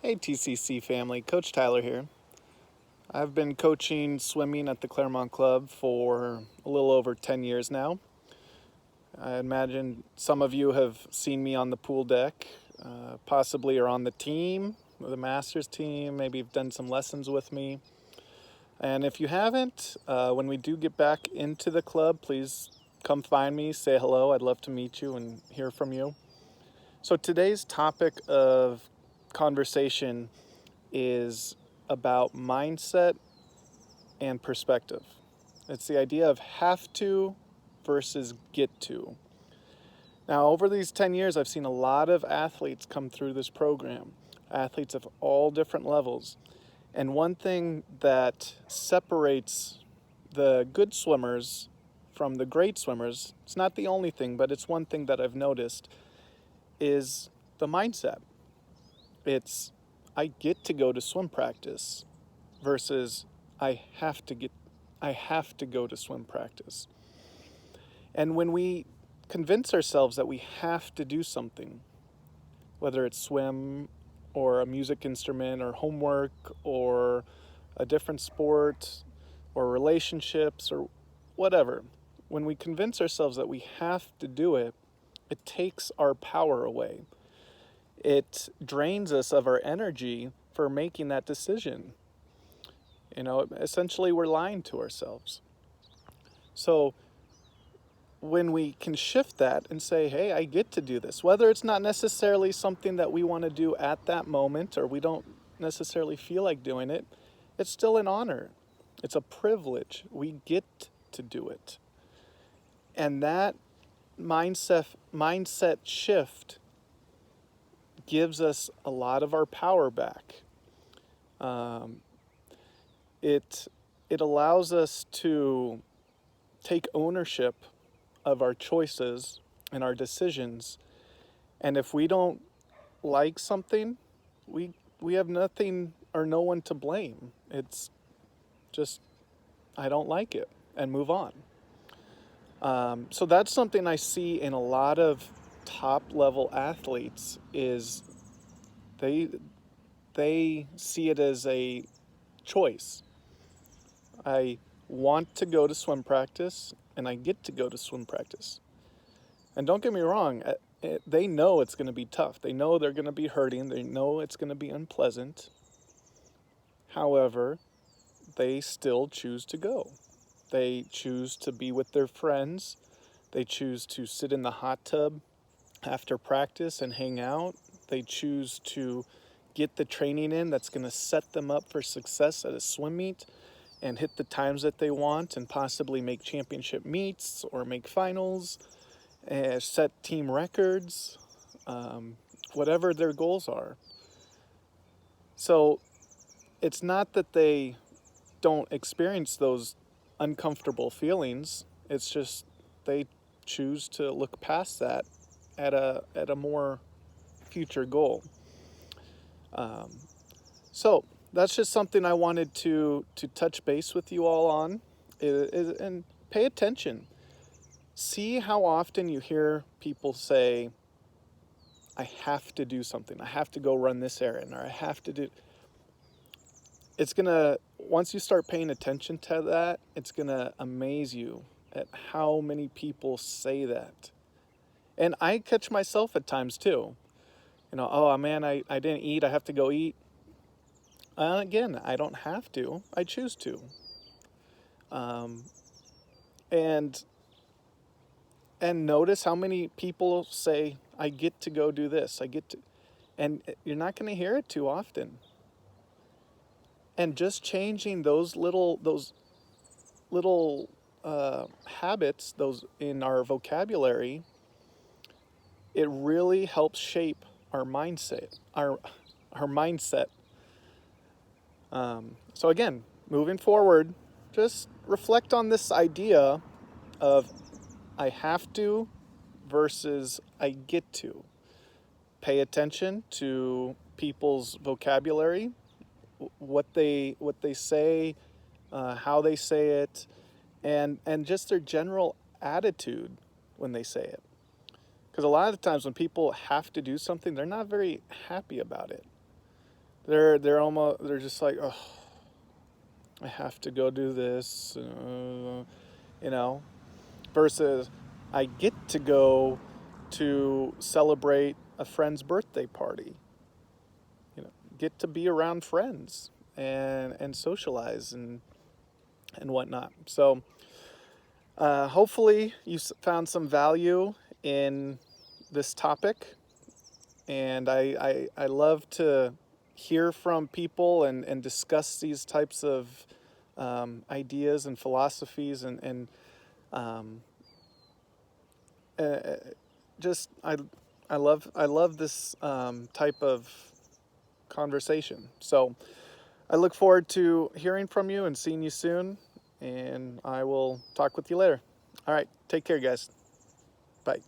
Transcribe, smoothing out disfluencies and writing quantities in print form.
Hey TCC family, Coach Tyler here. I've been coaching swimming at the Claremont Club for a little over 10 years now. I imagine some of you have seen me on the pool deck, possibly are on the team, the Masters team, maybe you've done some lessons with me. And if you haven't, when we do get back into the club, please come find me, say hello. I'd love to meet you and hear from you. So today's topic of conversation is about mindset and perspective. It's the idea of have to versus get to. Now, over these 10 years, I've seen a lot of athletes come through this program, athletes of all different levels. And one thing that separates the good swimmers from the great swimmers, it's not the only thing, but it's one thing that I've noticed, is the mindset. It's I get to go to swim practice versus I have to go to swim practice. And when we convince ourselves that we have to do something, whether it's swim or a music instrument or homework or a different sport or relationships or whatever, when we convince ourselves that we have to do it, it takes our power away. It drains us of our energy for making that decision. Essentially we're lying to ourselves. So when we can shift that and say, hey, I get to do this, whether it's not necessarily something that we want to do at that moment or we don't necessarily feel like doing it, it's still an honor. It's a privilege. We get to do it. And that mindset shift gives us a lot of our power back. It allows us to take ownership of our choices and our decisions. And if we don't like something, we have nothing or no one to blame. It's just, I don't like it, and move on. So that's something I see in a lot of top level athletes is they see it as a choice. I want to go to swim practice and I get to go to swim practice. And don't get me wrong, they know it's going to be tough. They know they're going to be hurting. They know it's going to be unpleasant. However, they still choose to go. They choose to be with their friends. They choose to sit in the hot tub after practice and hang out. They choose to get the training in that's going to set them up for success at a swim meet and hit the times that they want and possibly make championship meets or make finals, set team records, whatever their goals are. So it's not that they don't experience those uncomfortable feelings. It's just they choose to look past that at a more future goal. So that's just something I wanted to touch base with you all on, and pay attention. See how often you hear people say, I have to do something. I have to go run this errand, or I have to do. Once you start paying attention to that, it's gonna amaze you at how many people say that. And I catch myself at times too. Oh man, I didn't eat, I have to go eat. Again, I don't have to, I choose to. And notice how many people say, I get to go do this, and you're not gonna hear it too often. And just changing those little habits, those in our vocabulary, it really helps shape our mindset, our mindset. So again, moving forward, just reflect on this idea of I have to versus I get to. Pay attention to people's vocabulary, what they say, how they say it, and just their general attitude when they say it. Because a lot of the times when people have to do something, they're not very happy about it. they're just like, oh, I have to go do this, you know, versus I get to go to celebrate a friend's birthday party, get to be around friends and socialize and whatnot. So hopefully you found some value in this topic, and I love to hear from people and discuss these types of ideas and philosophies and um, uh, just I love this type of conversation. So I look forward to hearing from you and seeing you soon, and I will talk with you later. All right, take care, guys. Bye.